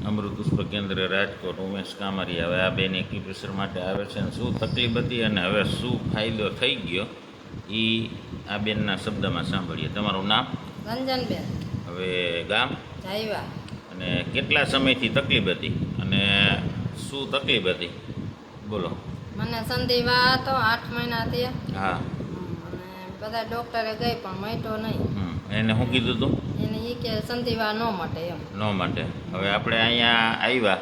અમૃત પુષ્પ કેન્દ્ર રાજકોટ ઉમેશ કામરિયા. હવે આ બેન એક્યુપ્રેશર માટે આવે છે અને શું તકલીફ હતી અને હવે શું ફાયદો થઈ ગયો એ આ બેનના શબ્દમાં સાંભળીએ. તમારું નામ? રંજનબેન. હવે ગામ? જાયવા. અને કેટલા સમયથી તકલીફ હતી અને શું તકલીફ હતી બોલો. મને સંધિવા હતો 8 મહિના થયા. હા. અને બધા ડૉક્ટરે ગઈ પણ મટ્યો નહીં. એને શું કીધું હતું? એને એ કે સંધિવા ન મટે એમ. ન માટે. હવે આપણે અહીંયા આવ્યા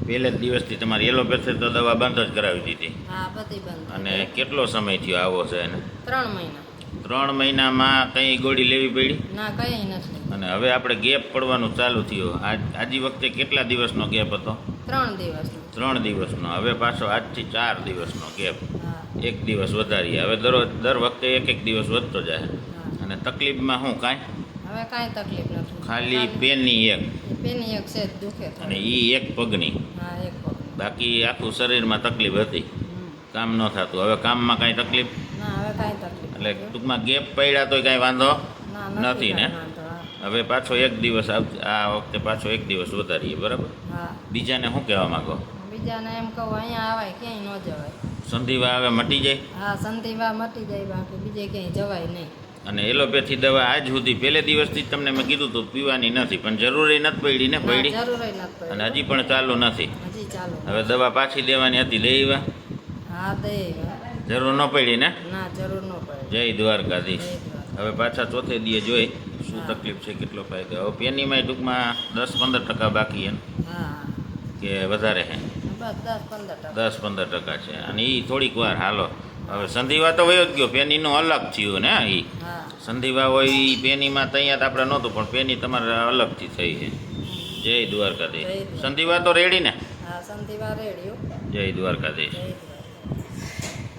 પહેલે જ દિવસથી તમારી એલોપેથી તો દવા બંધ જ કરાવી દીધી. હા, બધી બંધ. અને કેટલો સમય થયો આવો છે એને? 3 મહિના. 3 મહિનામાં કંઈ ગોળી લેવી પડી? ના, કંઈ નથી. અને હવે આપણે ગેપ પડવાનું ચાલુ થયું. આજી વખતે કેટલા દિવસનો ગેપ હતો? 3 દિવસનો. 3 દિવસનો. હવે પાછો આજથી 4 દિવસનો ગેપ. હા. 1 દિવસ વધારીએ. હવે દર વખતે 1 દિવસ વધતો જાય. અને તકલીફમાં શું કાંઈ? હવે કાંઈ તકલીફ નથી. ખાલી પેનની એક પેની એક છે દુખે અને એ એક પગની. હા, એક પગ. બાકી આખું શરીરમાં તકલીફ હતી, કામ ન થતું. હવે કામમાં કાંઈ તકલીફ? ના, હવે કાંઈ તકલીફ. એટલે ટૂંકમાં ગેપ પડ્યા તોય કાંઈ વાંધો ના, નથી ને? કાંઈ વાંધો. હા. હવે પાછો 1 દિવસ આ વખતે પાછો 1 દિવસ વધારીએ. બરાબર. હા. બીજાને શું કહેવા માંગો? બીજાને એમ કહું અહીંયા આવાય ક્યાંય ન જવાય. સંધિવા હવે મટી જાય? હા, સંધિવા મટી જાય, બાકી બીજે ક્યાંય જવાય નહીં. અને એલોપેથી દવા આજ સુધી પહેલે દિવસથી જ તમને મેં કીધું હતું પીવાની નથી, પણ જરૂરી નથી પડી ને? પડી. જરૂર નથી પડી. અને હજી પણ ચાલુ નથી. હજી ચાલુ. હવે દવા પાછી દેવાની હતી, દઈ આવ્યા? હા, દઈ. જરૂર ન પડી ને? ના, જરૂર ન પડે. જય દ્વારકાધીશ. જય દ્વારકા. હવે પાછા ચોથે દીએ જોઈ શું તકલીફ છે, કેટલો ફાયદો. હવે પેનીમાં ટૂંકમાં 10-15% બાકી એમ હા, કે વધારે હે? બસ 10-15%. 10-15% છે. અને એ થોડીક વાર હાલો. હવે સંધિવા તો વયો જ ગયો, પેનીનું અલગ થયું ને? એ હા. સંધિવા હોય એ પેનીમાં તૈયાર આપણે નહોતું, પણ પેની તમારે અલગથી થઈ છે. જય દ્વારકાધીશ. જય દ્વારકા. સંધિવા તો રેડી ને? હા, સંધિવા રેડિયો. જય દ્વારકાધીશ. જય દ્વારકા.